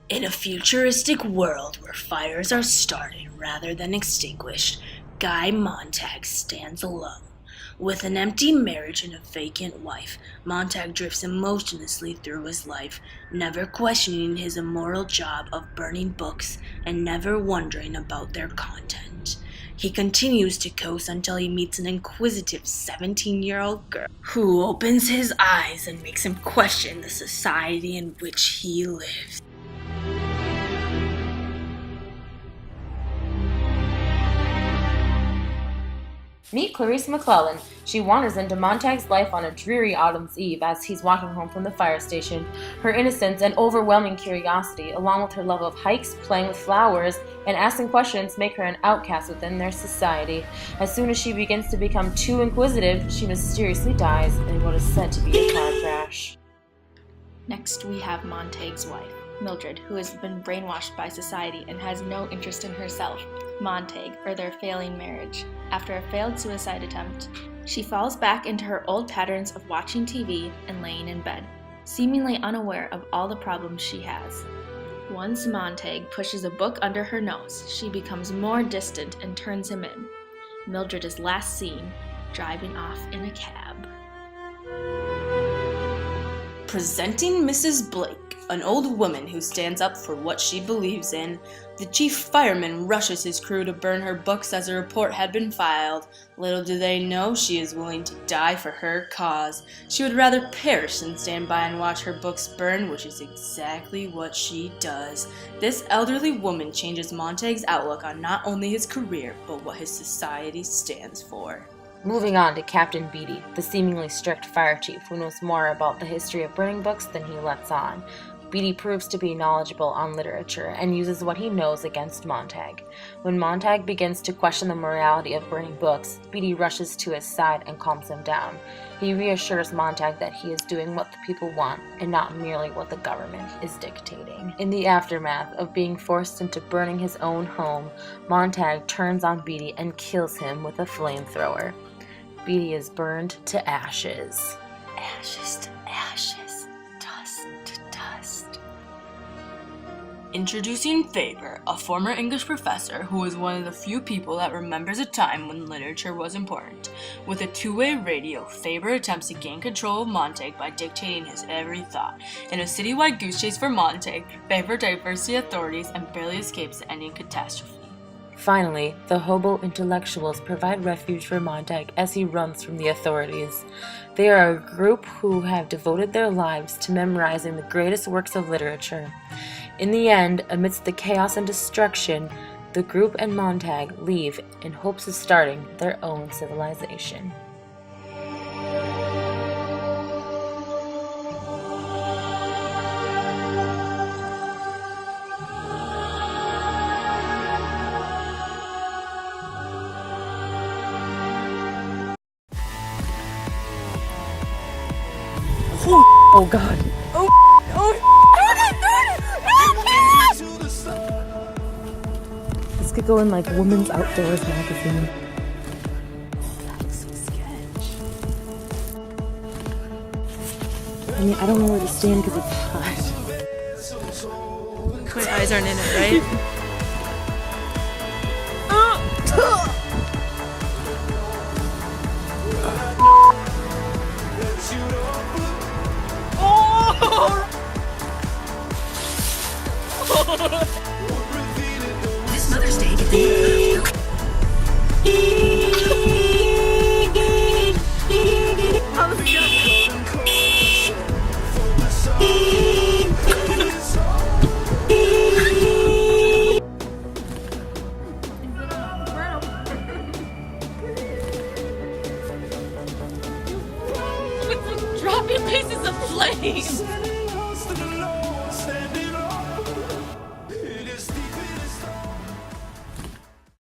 In a futuristic world where fires are started rather than extinguished, Guy Montag stands alone. With an empty marriage and a vacant wife, Montag drifts emotionlessly through his life, never questioning his immoral job of burning books and never wondering about their content. He continues to coast until he meets an inquisitive 17-year-old girl who opens his eyes and makes him question the society in which he lives. Meet Clarice McClellan. She wanders into Montag's life on a dreary autumn's eve as he's walking home from the fire station. Her innocence and overwhelming curiosity, along with her love of hikes, playing with flowers, and asking questions, make her an outcast within their society. As soon as she begins to become too inquisitive, she mysteriously dies in what is said to be a car crash. Next, we have Montag's wife, Mildred, who has been brainwashed by society and has no interest in herself. Montag, or their failing marriage. After a failed suicide attempt, she falls back into her old patterns of watching TV and laying in bed, seemingly unaware of all the problems she has. Once Montag pushes a book under her nose, she becomes more distant and turns him in. Mildred is last seen driving off in a cab. Presenting Mrs. Blake, an old woman who stands up for what she believes in. The chief fireman rushes his crew to burn her books as a report had been filed. Little do they know she is willing to die for her cause. She would rather perish than stand by and watch her books burn, which is exactly what she does. This elderly woman changes Montag's outlook on not only his career, but what his society stands for. Moving on to Captain Beatty, the seemingly strict fire chief who knows more about the history of burning books than he lets on. Beatty proves to be knowledgeable on literature and uses what he knows against Montag. When Montag begins to question the morality of burning books, Beatty rushes to his side and calms him down. He reassures Montag that he is doing what the people want and not merely what the government is dictating. In the aftermath of being forced into burning his own home, Montag turns on Beatty and kills him with a flamethrower. Beatty is burned to ashes. Ashes to ashes, dust to dust. Introducing Faber, a former English professor who was one of the few people that remembers a time when literature was important. With a two-way radio, Faber attempts to gain control of Montag by dictating his every thought. In a citywide goose chase for Montag, Faber diverts the authorities and barely escapes the ending catastrophe. Finally, the hobo intellectuals provide refuge for Montag as he runs from the authorities. They are a group who have devoted their lives to memorizing the greatest works of literature. In the end, amidst the chaos and destruction, the group and Montag leave in hopes of starting their own civilization. Oh God. This could go in like Women's Outdoors magazine. That's so sketch. I mean, I don't know where to stand because it's hot. My eyes aren't in it, right? This Mother's Day, get the Dropping pieces of flame!